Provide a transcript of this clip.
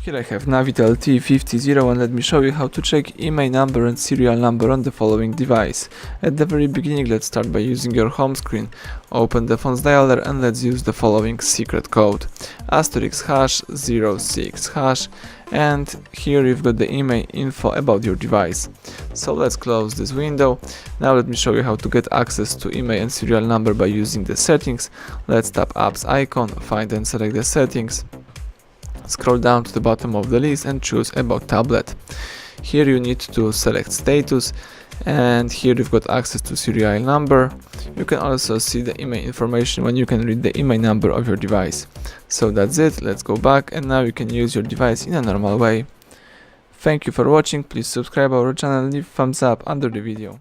Here I have NAVITEL T500 and let me show you how to check IMEI number and serial number on the following device. At the very beginning, let's start by using your home screen. Open the phone's dialer and let's use the following secret code: *#06#, and here you've got the IMEI info about your device. So let's close this window. Now let me show you how to get access to IMEI and serial number by using the settings. Let's tap apps icon, find and select the settings. Scroll down to the bottom of the list and choose about tablet. Here you need to select status, and here you've got access to serial number. You can also see the IMEI information when you can read the IMEI number of your device. So that's it, let's go back and now you can use your device in a normal way. Thank you for watching, please subscribe our channel and leave thumbs up under the video.